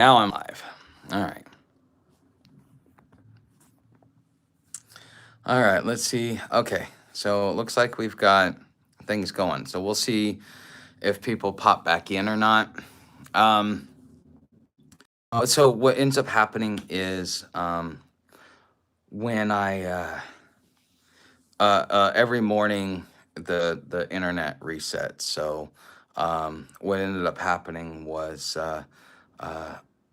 Now I'm live. All right. All right. Let's see. Okay. So it looks like we've got things going. So we'll see if people pop back in or not. Um, so what ends up happening is when I every morning the internet resets. So what ended up happening was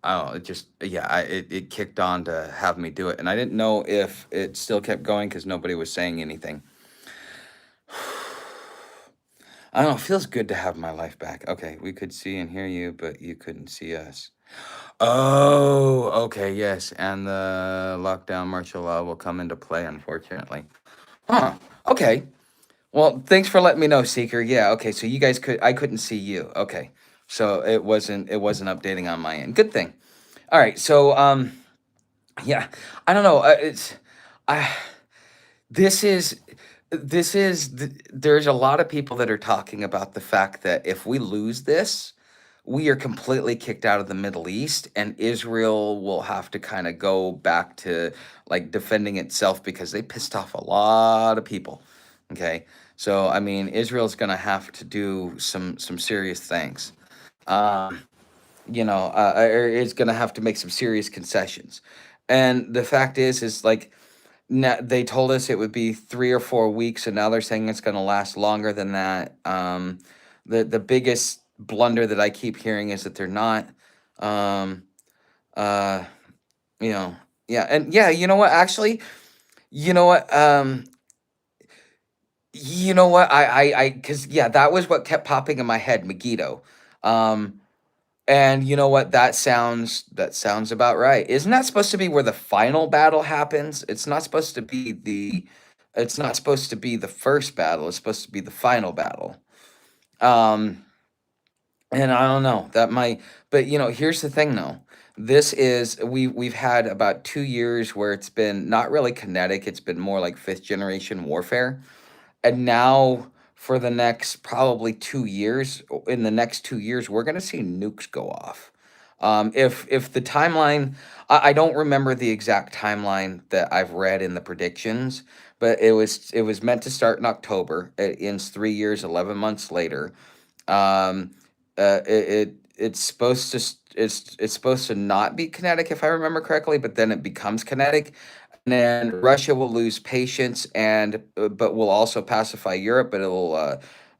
I don't know, it just yeah, it kicked on to have me do it, and I didn't know if it still kept going because nobody was saying anything. I don't know. It feels good to have my life back. Okay, we could see and hear you, but you couldn't see us. Oh, okay, yes, and the lockdown martial law will come into play, unfortunately. Huh. Okay. Well, thanks for letting me know, Seeker. Yeah. Okay. So you guys I couldn't see you. Okay. So it wasn't updating on my end. Good thing. All right. So yeah, I don't know. I this is there's a lot of people that are talking about the fact that if we lose this, we are completely kicked out of the Middle East, and Israel will have to kind of go back to like defending itself because they pissed off a lot of people. Okay, so I mean, Israel's gonna have to do some serious things. Um, or is gonna have to make some serious concessions. And the fact is like now, they told us it would be 3 or 4 weeks, and now they're saying it's going to last longer than that. The biggest blunder that I keep hearing is that they're not. Um, uh, you know, yeah, and yeah, you know what? Actually, you know what? You know what? Because yeah, that was what kept popping in my head, Megiddo. Um, And you know what? That sounds about right. Isn't that supposed to be where the final battle happens? It's not supposed to be the first battle. It's supposed to be the final battle. Um, and I don't know. That might, but here's the thing though. We've had about 2 years where it's been not really kinetic. It's been more like fifth generation warfare. And now for the next probably 2 years, in the next 2 years, we're going to see nukes go off. If the timeline, I don't remember the exact timeline that I've read in the predictions, but it was meant to start in October. It ends 3 years, 11 months later. Um, it's supposed to it's supposed to not be kinetic if I remember correctly, but then it becomes kinetic, and then Russia will lose patience, and but will also pacify Europe, but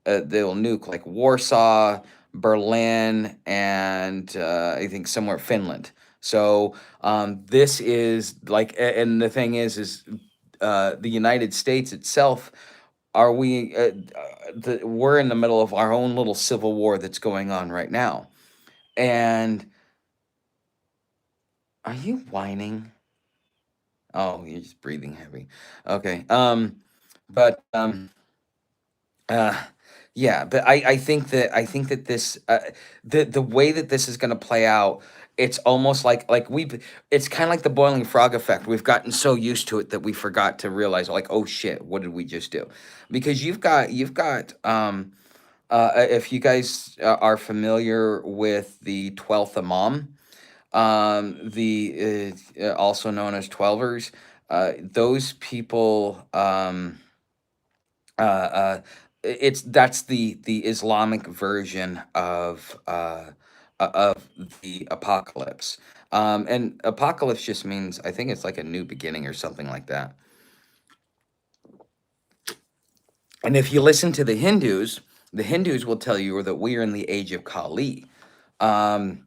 they'll nuke like Warsaw, Berlin, and I think somewhere Finland. So this is like, and the thing is the United States itself. Are we? We're in the middle of our own little civil war that's going on right now. And are you whining? Oh, you're just breathing heavy. Okay. But uh, yeah, but I think that this the way that this is going to play out, it's almost like it's kind of like the boiling frog effect. We've gotten so used to it that we forgot to realize, like, oh shit, what did we just do? Because you've got if you guys are familiar with the 12th Imam, the also known as Twelvers, those people, it's that's the Islamic version of the apocalypse. And apocalypse just means, I think it's like a new beginning or something like that. And if you listen to the Hindus will tell you that we are in the age of Kali. Um,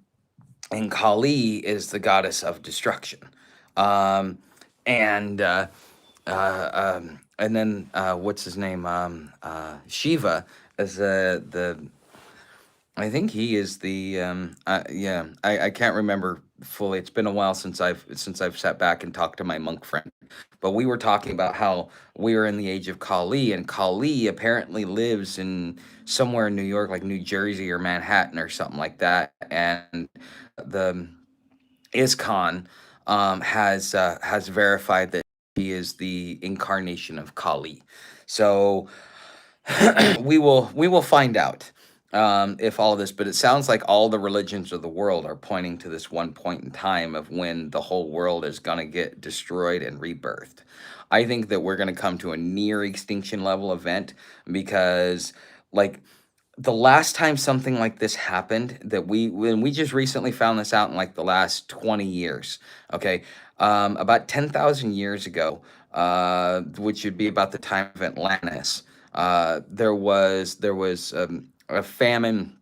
and Kali is the goddess of destruction. Um, and then what's his name? Shiva is the I think he is the yeah, I can't remember fully. It's been a while since I've sat back and talked to my monk friend. But we were talking about how we are in the age of Kali, and Kali apparently lives in somewhere in New York, like New Jersey or Manhattan or something like that. And the ISKCON has verified that he is the incarnation of Kali. So we will find out. if all of this, but it sounds like all the religions of the world are pointing to this one point in time of when the whole world is going to get destroyed and rebirthed. I think that we're going to come to a near extinction level event because, like, the last time something like this happened, that when we just recently found this out in like the last 20 years, okay, about 10,000 years ago, which would be about the time of Atlantis, there was a famine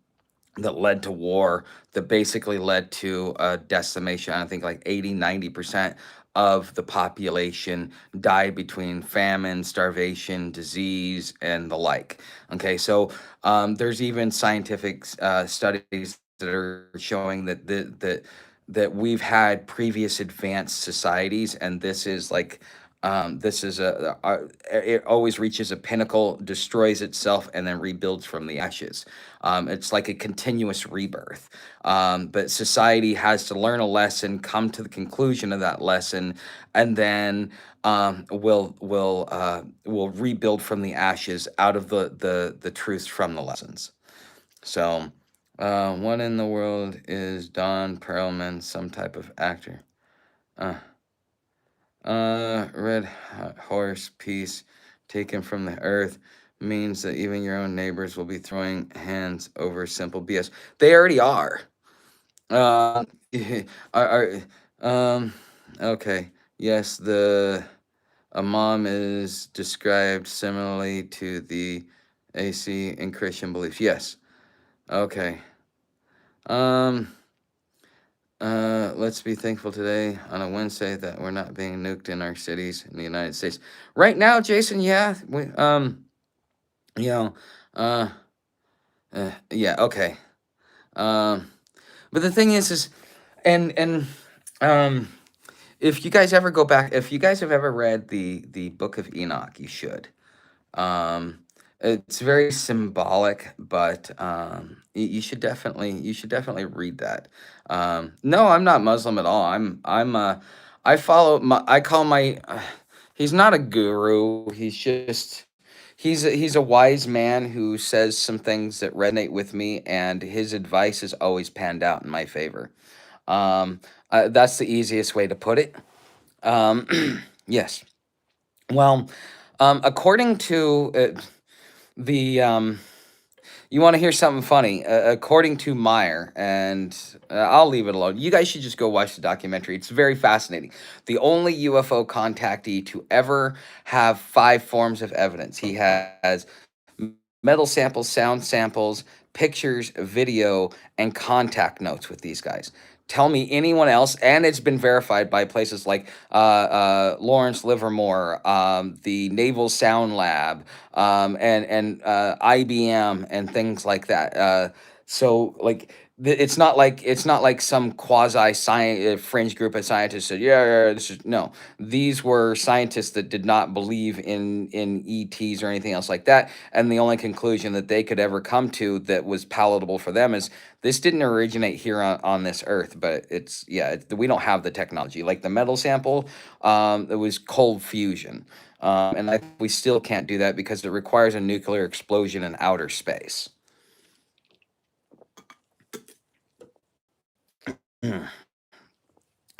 that led to war, that basically led to a decimation. I think like 80, 90% of the population died between famine, starvation, disease, and the like. Okay, so there's even scientific studies that are showing that we've had previous advanced societies, and this is it always reaches a pinnacle, destroys itself, and then rebuilds from the ashes. It's like a continuous rebirth. But society has to learn a lesson, come to the conclusion of that lesson, and then will rebuild from the ashes out of the truths from the lessons. So, what in the world is Don Perlman, some type of actor? Uh, red horse piece taken from the earth means that even your own neighbors will be throwing hands over simple BS. They already are. Uh, are okay. Yes, the Imam is described similarly to the AC in Christian beliefs. Yes. Okay. Um. Let's be thankful today on a Wednesday that we're not being nuked in our cities in the United States. Right now, Jason, yeah, you know, uh, yeah, okay. Um, but the thing is, and um, if you guys ever go back, if you guys have ever read the Book of Enoch, you should. Um, it's very symbolic, but you should definitely read that. No, I'm not Muslim at all. I follow my I call my he's not a guru. He's a wise man who says some things that resonate with me, and his advice has always panned out in my favor. Um, that's the easiest way to put it. Yes. Well, according to the you want to hear something funny? According to Meyer, and I'll leave it alone. You guys should just go watch the documentary. It's very fascinating. The only UFO contactee to ever have five forms of evidence. He has metal samples, sound samples, pictures, video, and contact notes with these guys. Tell me anyone else, and it's been verified by places like Lawrence Livermore, the Naval Sound Lab, and IBM and things like that. So like it's not like some quasi science fringe group of scientists said, yeah, this is no. These were scientists that did not believe in ETs or anything else like that, and the only conclusion that they could ever come to that was palatable for them is this didn't originate here on this earth, but we don't have the technology like the metal sample. It was cold fusion, we still can't do that because it requires a nuclear explosion in outer space.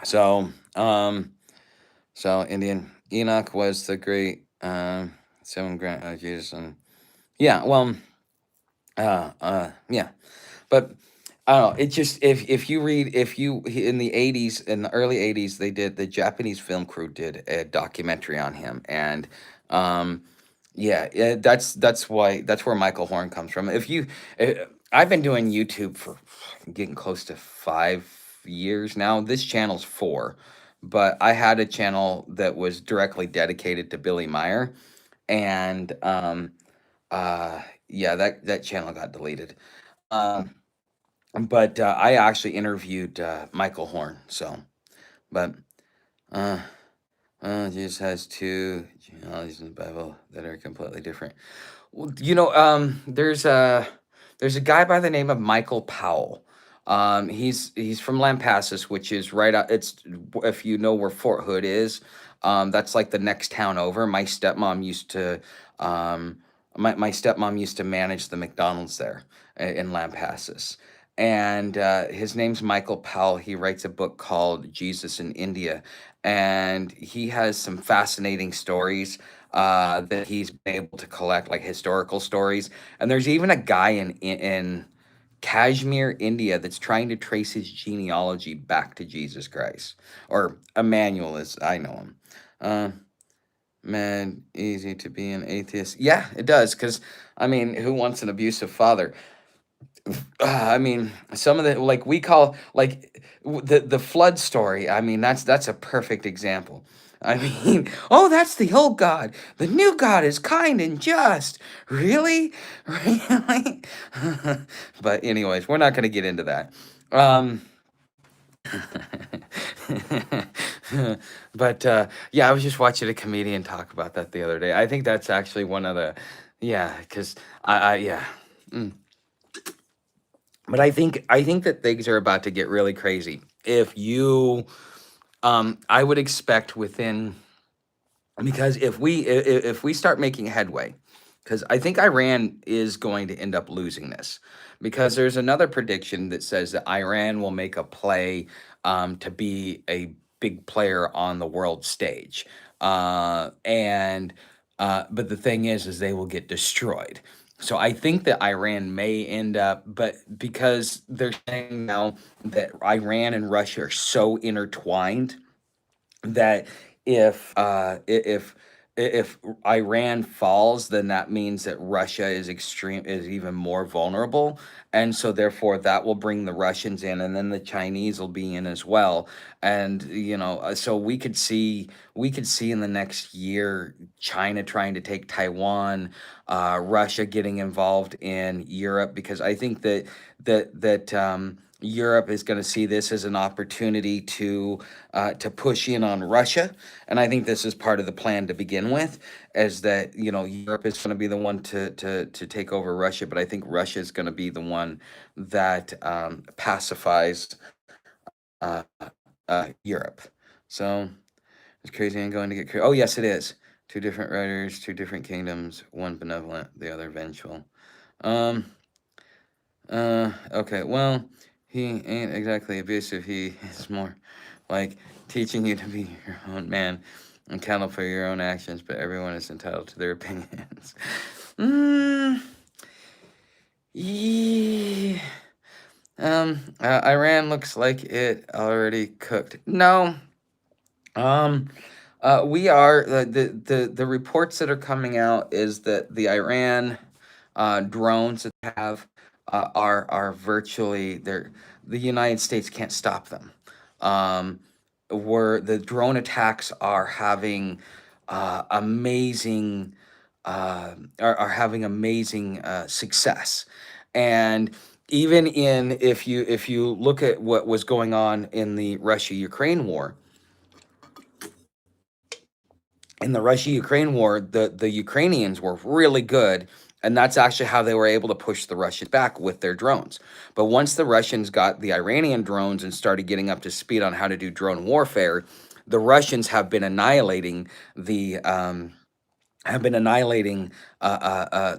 So, so Indian Enoch was the great seven grand Jesus, and yeah, well, yeah, but I don't know. It just if you read if you in the '80s, in the early '80s, the Japanese film crew did a documentary on him, and um, yeah, that's where Michael Horn comes from. I've been doing YouTube for getting close to 5 years now. This channel's four, but I had a channel that was directly dedicated to Billy Meyer, and uh, yeah, that channel got deleted. Um, but I actually interviewed Michael Horn. So, but uh, Jesus has two genealogies in the Bible that are completely different. Well, there's a guy by the name of Michael Powell. He's from Lampasas, which is right out. It's if you know where Fort Hood is. That's like the next town over. My stepmom used to. Um, my stepmom used to manage the McDonald's there in Lampasas. And his name's Michael Powell. He writes a book called Jesus in India. And he has some fascinating stories that he's been able to collect, like historical stories. And there's even a guy in Kashmir, India, that's trying to trace his genealogy back to Jesus Christ, or Emmanuel, as I know him. Uh, Man, easy to be an atheist. Yeah, it does. Because, I mean, who wants an abusive father? I mean, some of the, like, we call, like, the flood story. I mean, that's a perfect example. I mean, oh, that's the old God. The new God is kind and just. Really? Really? But anyways, we're not going to get into that. Um, but yeah, I was just watching a comedian talk about that the other day. I think that's actually one of the, yeah, because yeah. Mm. But I think that things are about to get really crazy. If you, I would expect within, because if we start making headway, because I think Iran is going to end up losing this, because there's another prediction that says that Iran will make a play to be a big player on the world stage, and but the thing is they will get destroyed. So I think that Iran may end up, but because they're saying now that Iran and Russia are so intertwined, that if Iran falls, then that means that Russia is even more vulnerable, and so therefore that will bring the Russians in, and then the Chinese will be in as well, and so we could see in the next year China trying to take Taiwan, Russia getting involved in Europe, because I think that Europe is going to see this as an opportunity to push in on Russia, and I think this is part of the plan to begin with, is that Europe is going to be the one to take over Russia, but I think Russia is going to be the one that pacifies uh, Europe. So it's crazy and going to get crazy. Oh yes, it is. Two different writers, two different kingdoms, one benevolent, the other vengeful. Um, okay, well, he ain't exactly abusive. He is more like teaching you to be your own man and accountable for your own actions, but everyone is entitled to their opinions. mm, yeah. Iran looks like it already cooked. No. Um, we are the reports that are coming out is that the Iran drones that they have are virtually there. The United States can't stop them. Um, where the drone attacks are having amazing are having amazing success, and even if you look at what was going on in the Russia-Ukraine war, the Ukrainians were really good, and that's actually how they were able to push the Russians back with their drones. But once the Russians got the Iranian drones and started getting up to speed on how to do drone warfare, the Russians the have been annihilating the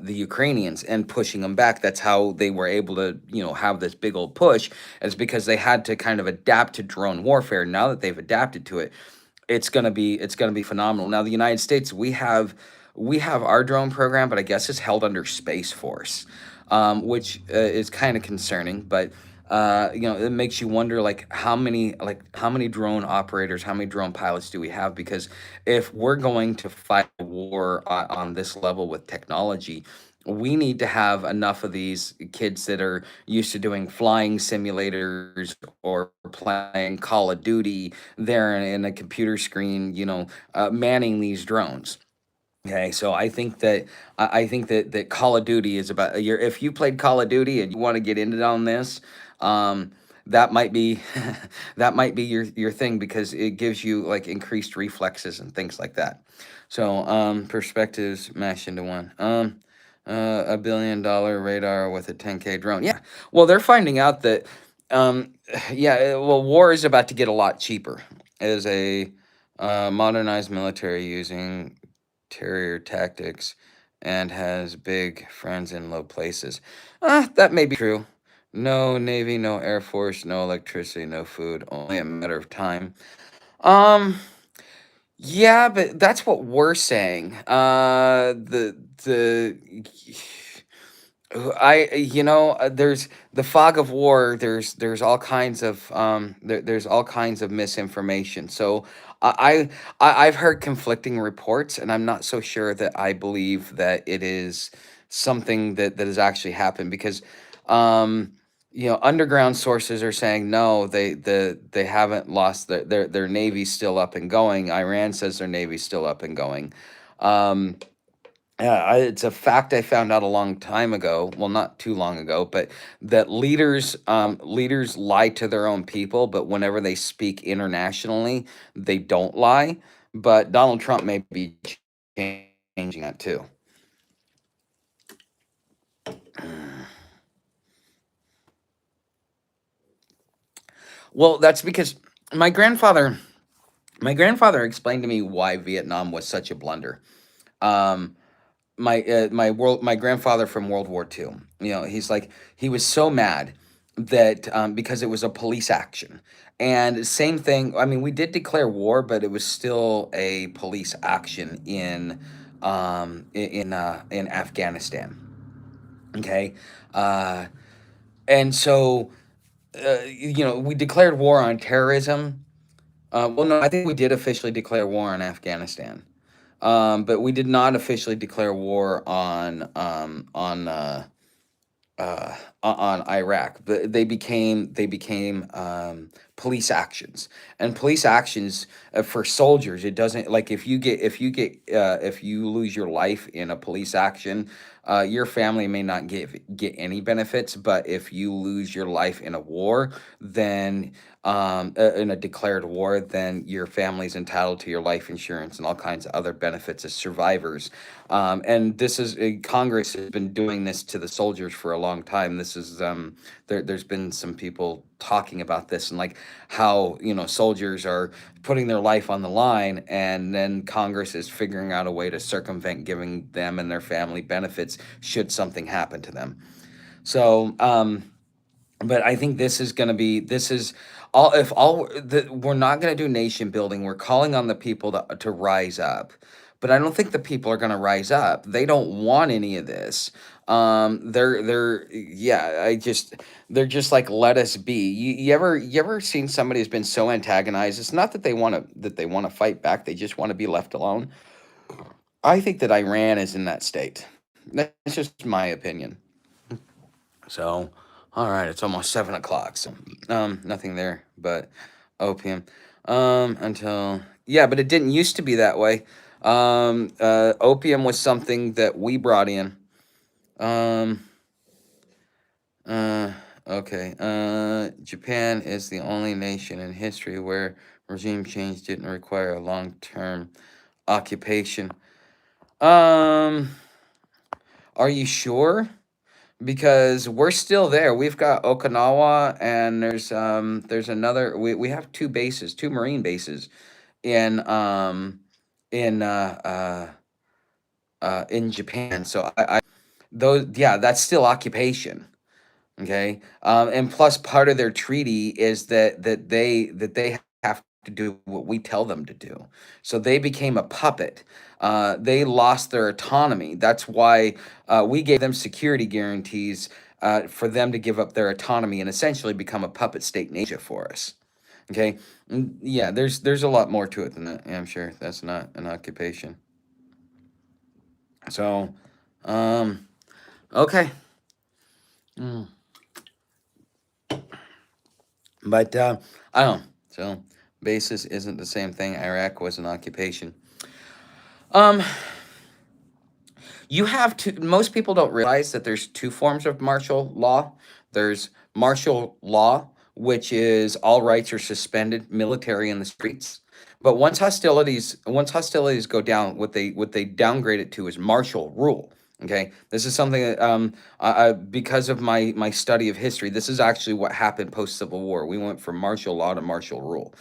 Ukrainians and pushing them back. That's how they were able to, have this big old push, is because they had to kind of adapt to drone warfare. Now that they've adapted to it, it's gonna be phenomenal. Now, the United States, we have our drone program, but I guess it's held under Space Force, which is kind of concerning. But it makes you wonder, like how many drone operators, how many drone pilots do we have? Because if we're going to fight a war on this level with technology, we need to have enough of these kids that are used to doing flying simulators or playing Call of Duty there in a computer screen, manning these drones. Okay, so I think that Call of Duty is about your. If you played Call of Duty and you want to get into on this, um, that might be that might be your thing, because it gives you like increased reflexes and things like that. So perspectives mashed into one. $1 billion radar with a 10K drone. Yeah, well, they're finding out that um, yeah, well, war is about to get a lot cheaper as a modernized military using Terrier tactics and has big friends in low places. That may be true. No Navy, no Air Force, no electricity, no food, only a matter of time. Um, yeah, but that's what we're saying. The there's the fog of war. There's all kinds of there's all kinds of misinformation. So I've heard conflicting reports, and I'm not so sure that I believe that it is something that has actually happened because, um, underground sources are saying no, they haven't lost their navy's still up and going. Iran says their navy's still up and going. Um, yeah, it's a fact I found out a long time ago. Well, not too long ago, but that leaders lie to their own people, but whenever they speak internationally, they don't lie. But Donald Trump may be changing that too. Well, that's because my grandfather, my grandfather explained to me why Vietnam was such a blunder. Um, my grandfather from World War II. He's like he was so mad that because it was a police action, and same thing. I mean, we did declare war, but it was still a police action in Afghanistan. Okay, uh, and so we declared war on terrorism. Well, no, I think we did officially declare war on Afghanistan. But we did not officially declare war on Iraq. But they became police actions, and police actions for soldiers. It doesn't like if you lose your life in a police action, your family may not get any benefits. But if you lose your life in a war, then in a declared war, then your family's entitled to your life insurance and all kinds of other benefits as survivors. And Congress has been doing this to the soldiers for a long time. There's been some people talking about this and like how soldiers are putting their life on the line, and then Congress is figuring out a way to circumvent giving them and their family benefits should something happen to them. So, but I think this is all if all we're not going to do nation building. We're calling on the people to rise up, but I don't think the people are going to rise up. They don't want any of this. They're yeah. They're just like let us be. You ever seen somebody who's been so antagonized? It's not that they want to fight back. They just want to be left alone. I think that Iran is in that state. That's just my opinion. So, all right, it's almost 7 o'clock. So, nothing there but opium. Until yeah, but it didn't used to be that way. Opium was something that we brought in. Um, uh, okay. Japan is the only nation in history where regime change didn't require a long-term occupation. Um, are you sure? Because we're still there. We've got Okinawa, and there's another. We have two marine bases in in uh in Japan. So I those yeah, that's still occupation. Okay. And plus part of their treaty is that they have to do what we tell them to do. So they became a puppet. They lost their autonomy. That's why we gave them security guarantees for them to give up their autonomy and essentially become a puppet state in Asia for us. Okay. Yeah, there's a lot more to it than that. Yeah, I'm sure that's not an occupation. So, um, okay. Mm. But I don't know. So basis isn't the same thing. Iraq was an occupation. Um, you have to. Most people don't realize that there's two forms of martial law. There's martial law, which is all rights are suspended, military in the streets. But once hostilities go down, what they downgrade it to is martial rule. Okay, this is something that because of my study of history, this is actually what happened post Civil War. We went from martial law to martial rule.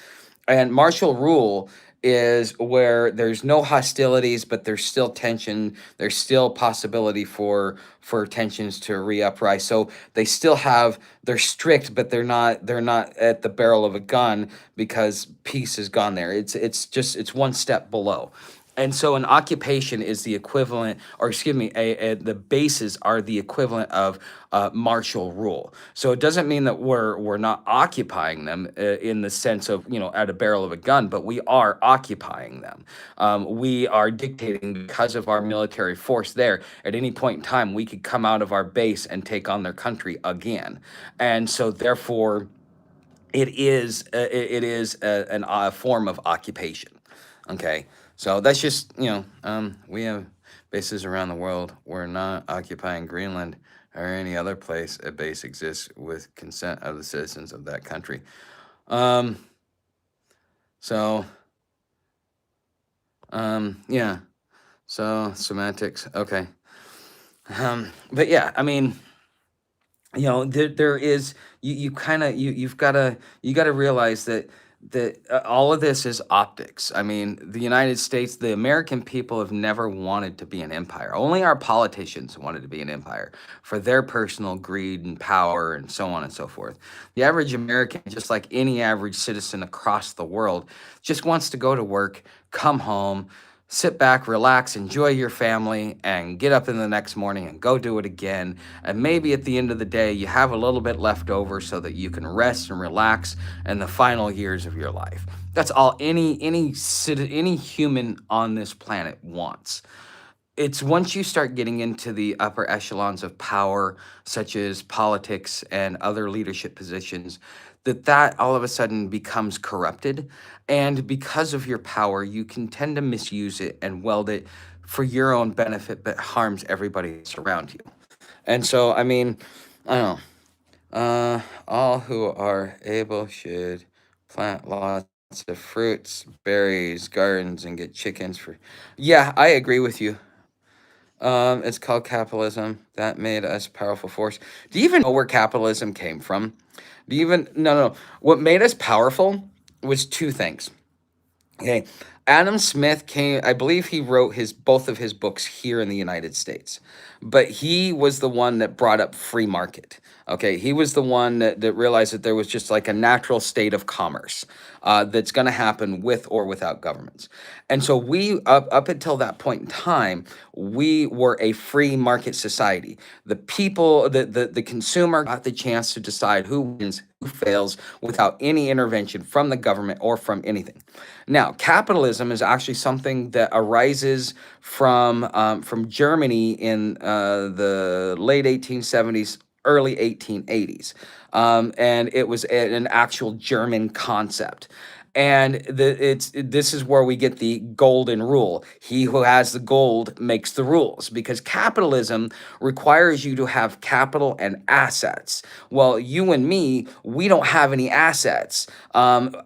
And martial rule is where there's no hostilities, but there's still tension. There's still possibility for tensions to re-uprise. So they still have, they're strict, but they're not at the barrel of a gun because peace has gone there. It's one step below. And so an occupation is the equivalent, or excuse me, the bases are the equivalent of martial rule. So it doesn't mean that we're not occupying them in the sense of, at a barrel of a gun, but we are occupying them. We are dictating because of our military force there. At any point in time, we could come out of our base and take on their country again. And so therefore, it is a form of occupation. Okay, so that's just, we have bases around the world. We're not occupying Greenland or any other place a base exists with consent of the citizens of that country. Um, so yeah. So semantics. Okay. But yeah, I mean, there is, you kind of, you got to realize that all of this is optics. I mean, the United States, the American people have never wanted to be an empire. Only our politicians wanted to be an empire for their personal greed and power and so on and so forth. The average American, just like any average citizen across the world, just wants to go to work, come home, sit back, relax, enjoy your family, and get up in the next morning and go do it again. And maybe at the end of the day, you have a little bit left over so that you can rest and relax in the final years of your life. That's all any human on this planet wants. It's once you start getting into the upper echelons of power, such as politics and other leadership positions, that all of a sudden becomes corrupted. And because of your power, you can tend to misuse it and weld it for your own benefit, but harms everybody that's around you. And so, I mean, I don't know. All who are able should plant lots of fruits, berries, gardens, and get chickens for. Yeah, I agree with you. It's called capitalism. That made us powerful force. Do you even know where capitalism came from? Do you even no no? What made us powerful was two things. Okay. Adam Smith came, I believe he wrote his both of his books here in the United States. But he was the one that brought up free market. Okay. He was the one that realized that there was just like a natural state of commerce that's going to happen with or without governments. And so we, up until that point in time, we were a free market society. The people, the consumer got the chance to decide who wins, who fails without any intervention from the government or from anything. Now, capitalism is actually something that arises from Germany in the late 1870s, early 1880s, and it was an actual German concept. And this is where we get the golden rule. He who has the gold makes the rules, because capitalism requires you to have capital and assets. Well, you and me, we don't have any assets.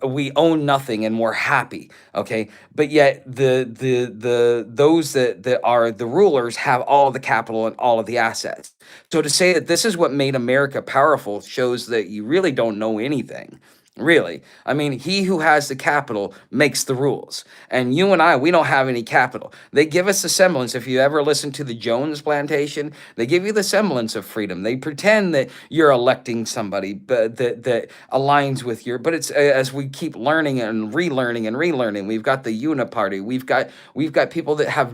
We own nothing and we're happy. Okay. But yet those that are the rulers have all the capital and all of the assets. So to say that this is what made America powerful shows that you really don't know anything. Really. I mean, he who has the capital makes the rules. And you and I, we don't have any capital. They give us the semblance. If you ever listen to the Jones plantation, they give you the semblance of freedom. They pretend that you're electing somebody but that aligns with your, but it's as we keep learning and relearning. We've got the uniparty. We've got people that have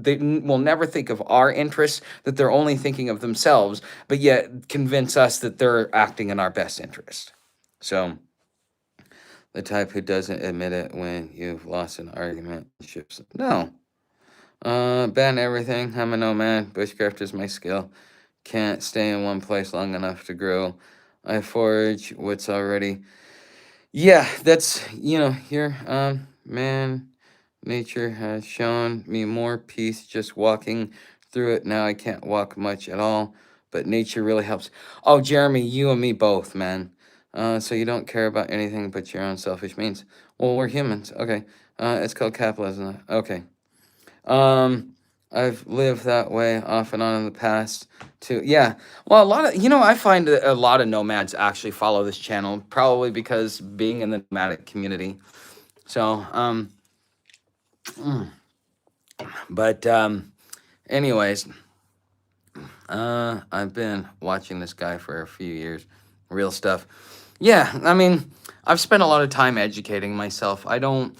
they will never think of our interests, that they're only thinking of themselves, but yet convince us that they're acting in our best interest. So the type who doesn't admit it when you've lost an argument. Ships. No. Ban everything. I'm a nomad. Bushcraft is my skill. Can't stay in one place long enough to grow. I forage what's already. Yeah, that's, here, man, nature has shown me more peace just walking through it. Now I can't walk much at all, but nature really helps. Oh, Jeremy, you and me both, man. So you don't care about anything but your own selfish means. Well, we're humans. Okay. It's called capitalism. Okay. Um, I've lived that way off and on in the past too. Yeah. Well, a lot of, I find a lot of nomads actually follow this channel, probably because being in the nomadic community. So, but anyways, I've been watching this guy for a few years. Real stuff. Yeah, I mean, I've spent a lot of time educating myself. I don't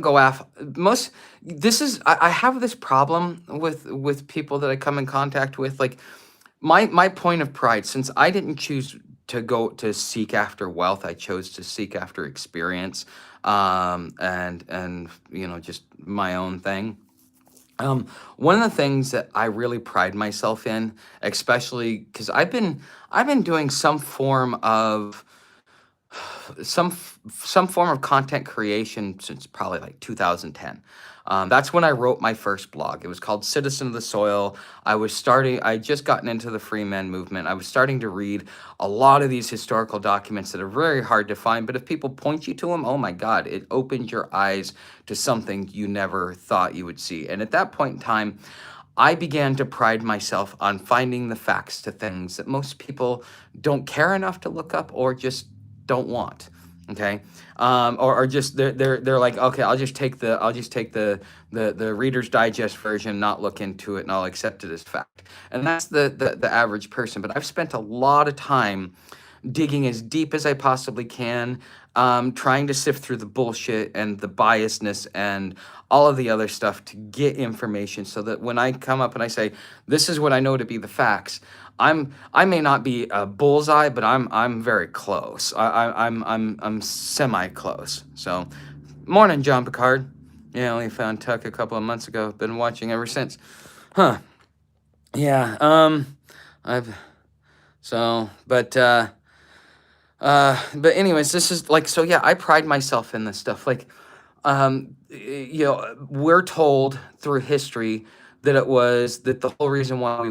go af most this is I have this problem with people that I come in contact with. Like my point of pride, since I didn't choose to go to seek after wealth, I chose to seek after experience, and just my own thing. One of the things that I really pride myself in, especially because I've been doing some form of content creation since probably like 2010. That's when I wrote my first blog. It was called Citizen of the Soil. I just gotten into the free men movement. I was starting to read a lot of these historical documents that are very hard to find, but if people point you to them, oh my God, it opens your eyes to something you never thought you would see. And at that point in time, I began to pride myself on finding the facts to things that most people don't care enough to look up or just don't want. Okay, or just they're like, okay, I'll just take the Reader's Digest version, not look into it, and I'll accept it as fact. And that's the average person. But I've spent a lot of time digging as deep as I possibly can, trying to sift through the bullshit and the biasness and all of the other stuff to get information so that when I come up and I say, this is what I know to be the facts, I may not be a bullseye, but I'm very close. I'm semi close. So, morning, John Picard. Yeah, only found Tuck a couple of months ago. Been watching ever since. Huh. Yeah. I've so, but anyways, this is like, so yeah, I pride myself in this stuff. Like, we're told through history that the whole reason why we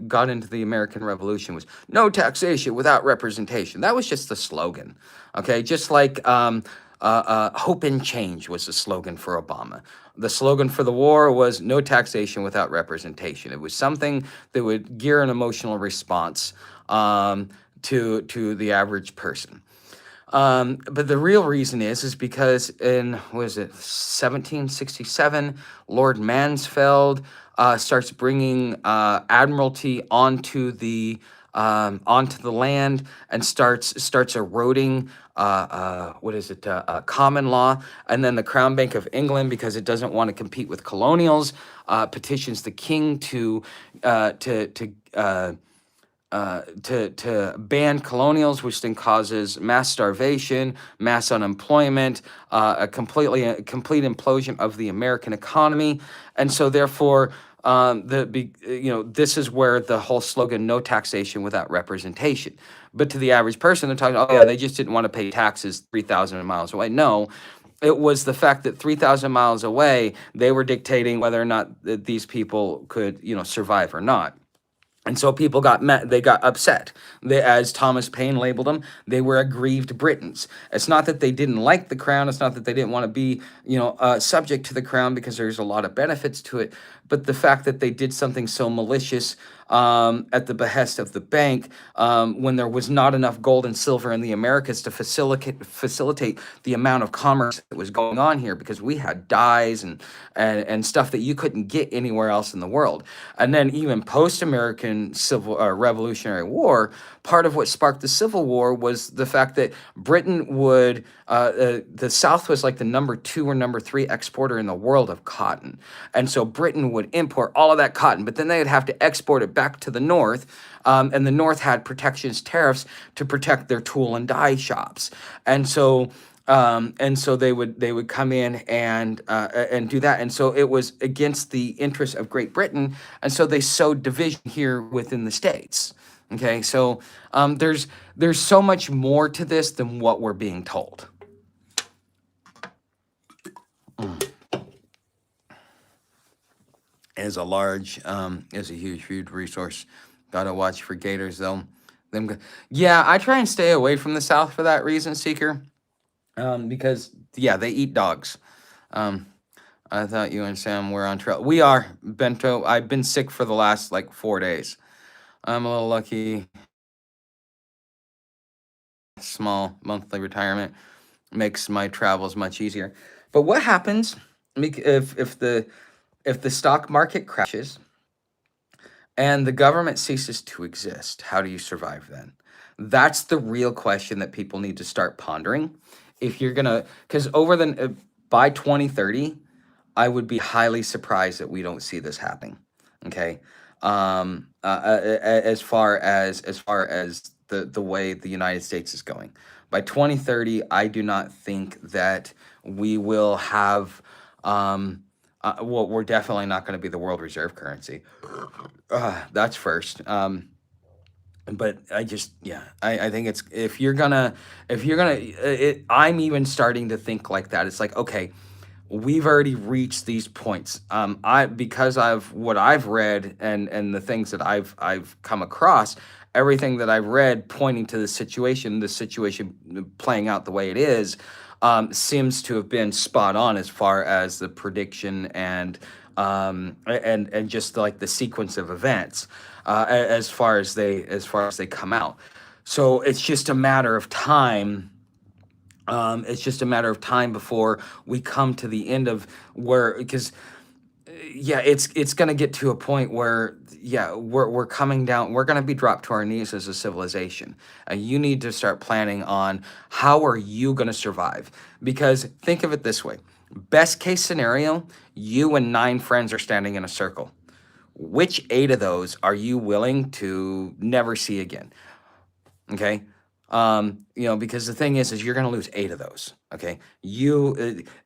got into the American Revolution was no taxation without representation. That was just the slogan. Okay. Just like, hope and change was the slogan for Obama. The slogan for the war was no taxation without representation. It was something that would gear an emotional response, to the average person. But the real reason is because in, what is it, 1767, Lord Mansfeld starts bringing admiralty onto the land and starts eroding, what is it, common law. And then the Crown Bank of England, because it doesn't want to compete with colonials, petitions the king to ban colonials, which then causes mass starvation, mass unemployment, a complete implosion of the American economy, and so therefore, this is where the whole slogan "No taxation without representation." But to the average person, they're talking, oh yeah, they just didn't want to pay taxes 3,000 miles away. No, it was the fact that 3,000 miles away, they were dictating whether or not these people could, survive or not. And so people they got upset. As Thomas Paine labeled them, they were aggrieved Britons. It's not that they didn't like the crown. It's not that they didn't want to be, subject to the crown, because there's a lot of benefits to it. But the fact that they did something so malicious, at the behest of the bank, when there was not enough gold and silver in the Americas to facilitate the amount of commerce that was going on here, because we had dyes and stuff that you couldn't get anywhere else in the world. And then even post-American Civil Revolutionary War, part of what sparked the Civil War was the fact that Britain the South was like the number 2 or number 3 exporter in the world of cotton. And so Britain would import all of that cotton, but then they'd have to export it back to the North. And the North had protectionist tariffs to protect their tool and die shops. And so they would come in and do that. And so it was against the interests of Great Britain. And so they sowed division here within the States. Okay, so there's so much more to this than what we're being told. Is a huge resource. Gotta watch for gators though. Yeah, I try and stay away from the South for that reason, Seeker. Because yeah, they eat dogs. I thought you and Sam were on trail. We are, Bento. I've been sick for the last like 4 days. I'm a little lucky. Small monthly retirement makes my travels much easier. But what happens if the stock market crashes and the government ceases to exist? How do you survive then? That's the real question that people need to start pondering. If you're gonna, because by 2030, I would be highly surprised that we don't see this happening. Okay, as far as the way the United States is going, by 2030, I do not think that we will have. Well, we're definitely not going to be the world reserve currency. That's first. But I think it's if you're gonna I'm even starting to think like that. It's like, okay, we've already reached these points. I because I've what I've read and the things that I've come across, everything that I've read pointing to the situation playing out the way it is, seems to have been spot on as far as the prediction and just like the sequence of events, as far as they come out. So it's just a matter of time. It's just a matter of time before we come to the end of where, because yeah, it's gonna get to a point where yeah, we're coming down. We're gonna be dropped to our knees as a civilization. You need to start planning on how are you gonna survive? Because think of it this way: best case scenario, you and 9 friends are standing in a circle. Which 8 of those are you willing to never see again? Okay. Because the thing is you're going to lose 8 of those. Okay.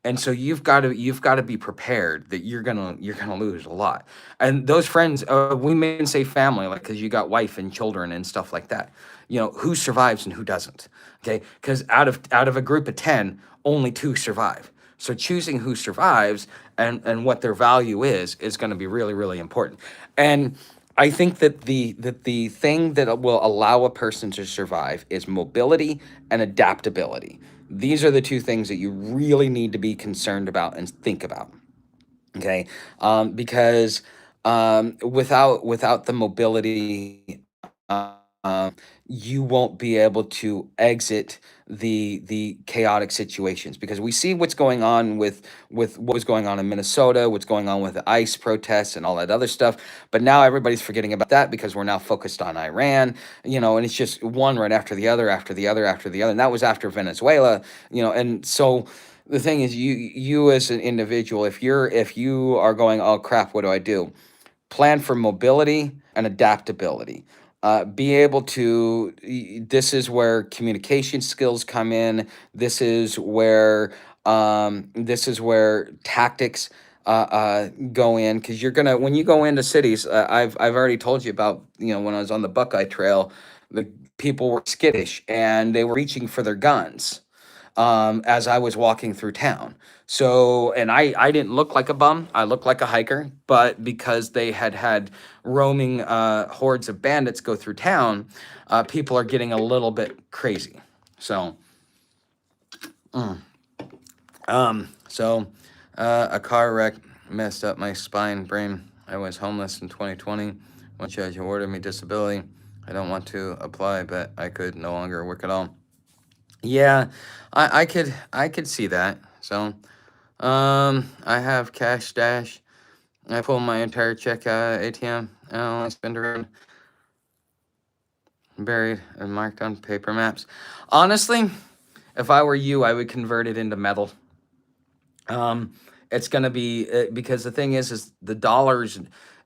And so you've got to be prepared that you're gonna lose a lot. And those friends, we may even say family, like, because you got wife and children and stuff like that. Who survives and who doesn't. Okay. Because out of a group of 10, only 2 survive. So choosing who survives and what their value is going to be really, really important. And I think that the thing that will allow a person to survive is mobility and adaptability. These are the 2 things that you really need to be concerned about and think about. Okay, because without the mobility, um, you won't be able to exit the chaotic situations, because we see what's going on with what was going on in Minnesota, what's going on with the ICE protests and all that other stuff. But now everybody's forgetting about that because we're now focused on Iran, and it's just one right after the other, after the other, after the other. And that was after Venezuela, and so the thing is, you as an individual, if you are going, oh crap, what do I do? Plan for mobility and adaptability. Be able to, this is where communication skills come in. This is where tactics go in, because when you go into cities, I've already told you about, when I was on the Buckeye Trail, the people were skittish and they were reaching for their guns, as I was walking through town. So, and I didn't look like a bum. I looked like a hiker, but because they had roaming hordes of bandits go through town, people are getting a little bit crazy. So, a car wreck messed up my spine, brain. I was homeless in 2020. One judge awarded me disability. I don't want to apply, but I could no longer work at all. Yeah, I could see that. So, I have cash stash. I pull my entire check out of ATM. I only spend around buried and marked on paper maps. Honestly, if I were you, I would convert it into metal. Um, it's gonna be because the thing is the dollars.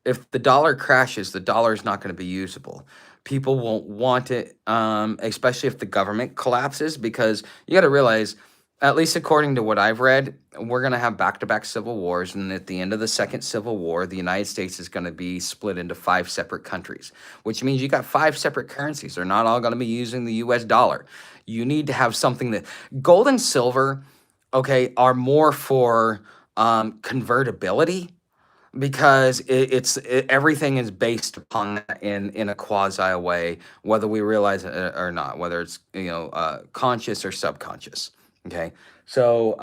If the dollar crashes, the dollar is not going to be usable. People won't want it, especially if the government collapses. Because you got to realize, at least according to what I've read, we're going to have back-to-back civil wars, and at the end of the second civil war, the United States is going to be split into 5 separate countries, which means you got 5 separate currencies. They're not all going to be using the U.S. dollar. You need to have something that gold and silver, okay, are more for convertibility, because everything is based upon that in a quasi way, whether we realize it or not, whether it's conscious or subconscious. Okay, so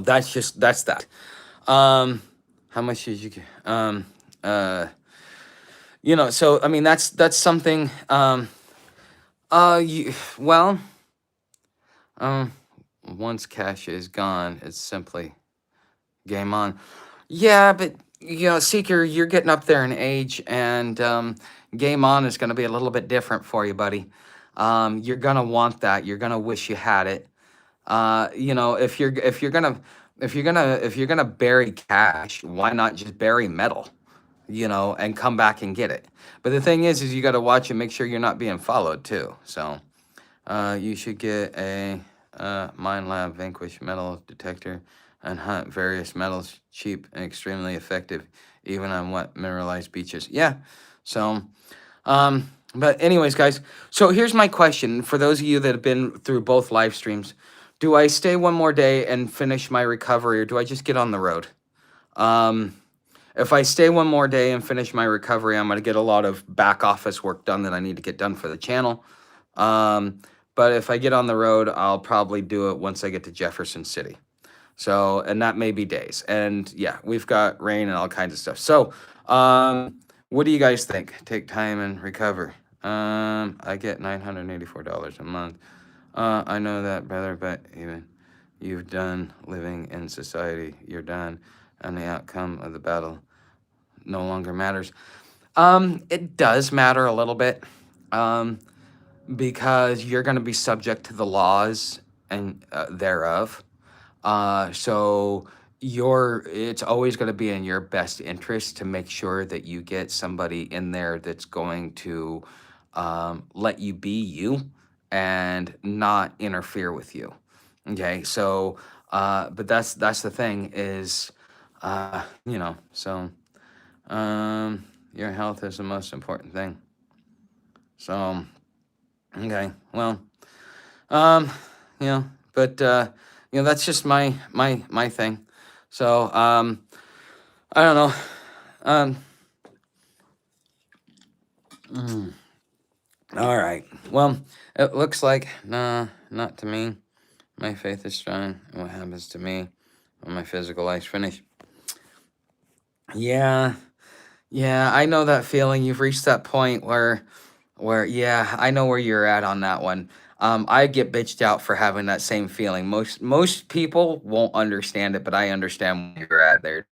that's that. Um, how much did you get? Uh, so I mean, that's something. You well, um, once cash is gone, it's simply game on. Yeah, but Seeker, you're getting up there in age, and game on is going to be a little bit different for you, buddy. You're gonna want that. You're gonna wish you had it. If you're gonna bury cash, why not just bury metal? And come back and get it. But the thing is you got to watch and make sure you're not being followed too. So you should get a Mine Lab Vanquish metal detector and hunt various metals, cheap and extremely effective, even on wet mineralized beaches. Yeah. So, but anyways, guys. So here's my question for those of you that have been through both live streams: do I stay one more day and finish my recovery, or do I just get on the road? If I stay one more day and finish my recovery, I'm going to get a lot of back office work done that I need to get done for the channel. But if I get on the road, I'll probably do it once I get to Jefferson City. So, and that may be days. And yeah, we've got rain and all kinds of stuff. So, what do you guys think? Take time and recover. I get $984 a month. I know that, brother, but even you've done living in society, you're done, and the outcome of the battle no longer matters. It does matter a little bit, because you're going to be subject to the laws and thereof. So it's always going to be in your best interest to make sure that you get somebody in there that's going to let you be you and not interfere with you. Okay, so but that's the thing is, so your health is the most important thing. So okay, well, um, but that's just my thing. So I don't know. All right. Well, it looks like nah, not to me. My faith is strong. And what happens to me when my physical life's finished? Yeah, I know that feeling. You've reached that point where yeah, I know where you're at on that one. I get bitched out for having that same feeling. Most people won't understand it, but I understand where you're at there.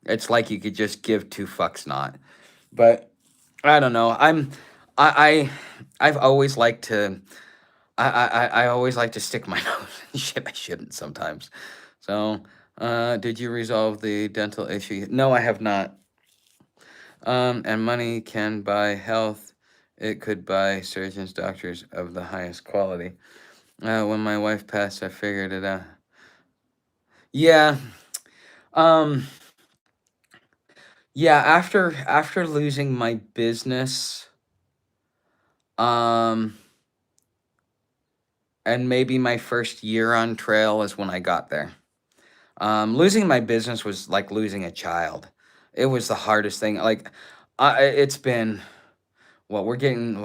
It's like you could just give two fucks not. But I don't know. I've always liked to I always like to stick my nose in shit I shouldn't sometimes. So, did you resolve the dental issue? No, I have not. And money can buy health. It could buy surgeons, doctors of the highest quality. When my wife passed, I figured it out. Yeah. Um, yeah, after losing my business, and maybe my first year on trail is when I got there. Losing my business was like losing a child. It was the hardest thing. Like, it's been we're getting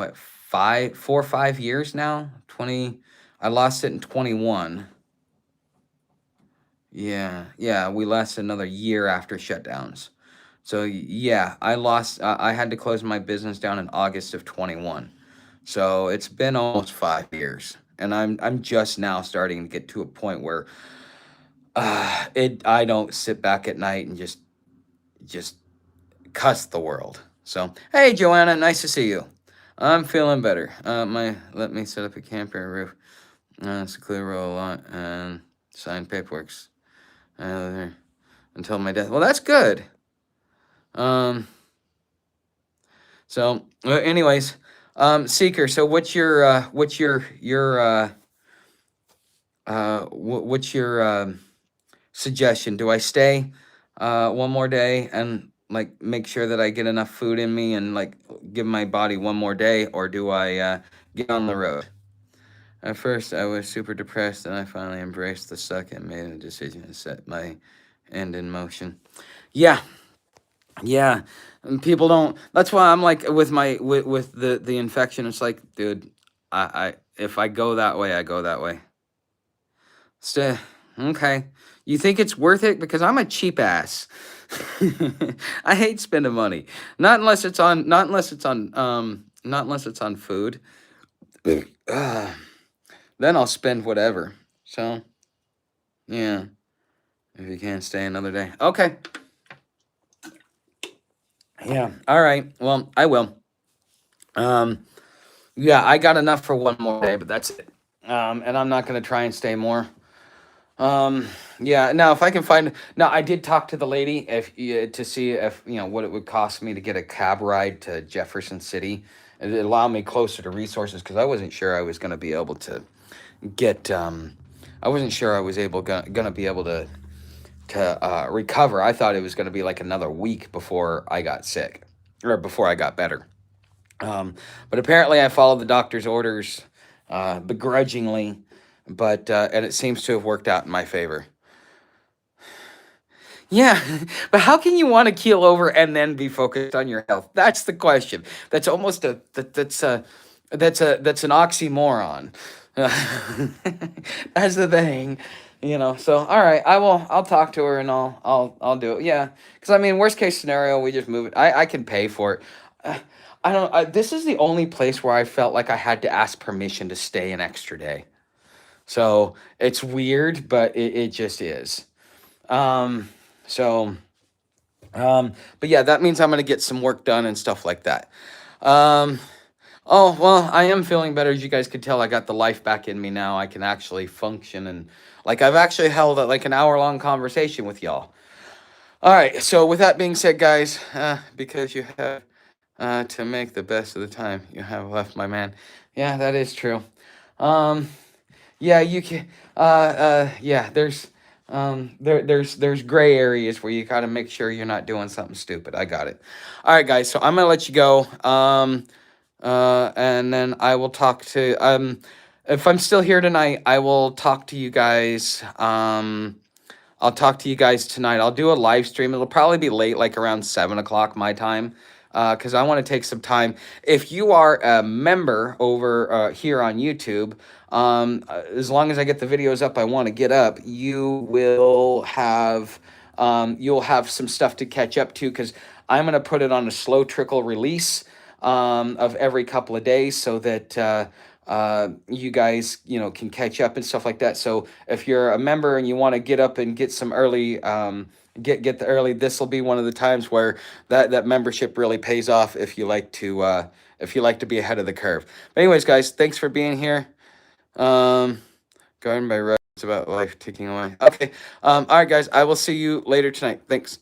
4 or 5 years now. 20. I lost it in 21. Yeah, we lasted another year after shutdowns. So yeah, I had to close my business down in August of 21. So it's been almost 5 years, and I'm just now starting to get to a point where I don't sit back at night and just cuss the world. So hey, Joanna, nice to see you. I'm feeling better. Let me set up a camper roof. It's a clear roll a lot and sign paperworks until my death. Well, that's good. So, anyways, Seeker. So, what's your suggestion? Do I stay one more day and like make sure that I get enough food in me and like give my body one more day, or do I get on the road? At first, I was super depressed, and I finally embraced the suck and made a decision to set my end in motion. Yeah, and people don't. That's why I'm like with the infection. It's like, dude, I if I go that way, I go that way. Stay. Okay. You think it's worth it? Because I'm a cheap ass. I hate spending money. Not unless it's on food. Uh, then I'll spend whatever. So, yeah. If you can't stay another day. Okay. Yeah. All right. Well, I will. Um, yeah, I got enough for one more day, but that's it. And I'm not gonna try and stay more. Um, yeah. Now, if I can find, now I did talk to the lady to see if what it would cost me to get a cab ride to Jefferson City. It allowed me closer to resources because I wasn't sure I was gonna be able to get. I wasn't sure I was gonna be able to recover. I thought it was gonna be like another week before I got sick or before I got better. Um, but apparently, I followed the doctor's orders begrudgingly, but and it seems to have worked out in my favor. Yeah, but how can you want to keel over and then be focused on your health? That's the question. That's almost that's an oxymoron. That's the thing, So all right, I'll talk to her and I'll do it. Yeah, because I mean, worst case scenario, we just move it. I can pay for it. Uh, I don't. This is the only place where I felt like I had to ask permission to stay an extra day. So it's weird, but it just is. Um, so, but yeah, that means I'm gonna get some work done and stuff like that. Um, oh well, I am feeling better. As you guys could tell, I got the life back in me now. I can actually function and like I've actually held like an hour-long conversation with y'all. All right. So with that being said, guys, because you have to make the best of the time you have left, my man. Yeah, that is true. Um, yeah, you can. Yeah. There's gray areas where you gotta make sure you're not doing something stupid. I got it. All right, guys. So I'm gonna let you go. And then I will talk to if I'm still here tonight, I will talk to you guys. I'll talk to you guys tonight. I'll do a live stream. It'll probably be late, like around 7 o'clock my time, because I want to take some time. If you are a member over here on YouTube, as long as I get the videos up I want to get up, you'll have some stuff to catch up to because I'm gonna put it on a slow trickle release of every couple of days so that you guys can catch up and stuff like that. So if you're a member and you want to get up and get some early get the early, this will be one of the times where that membership really pays off if you like to be ahead of the curve. But anyways, guys, thanks for being here. um Garden by Rose, about life ticking away. Okay. All right, guys, I will see you later tonight. Thanks.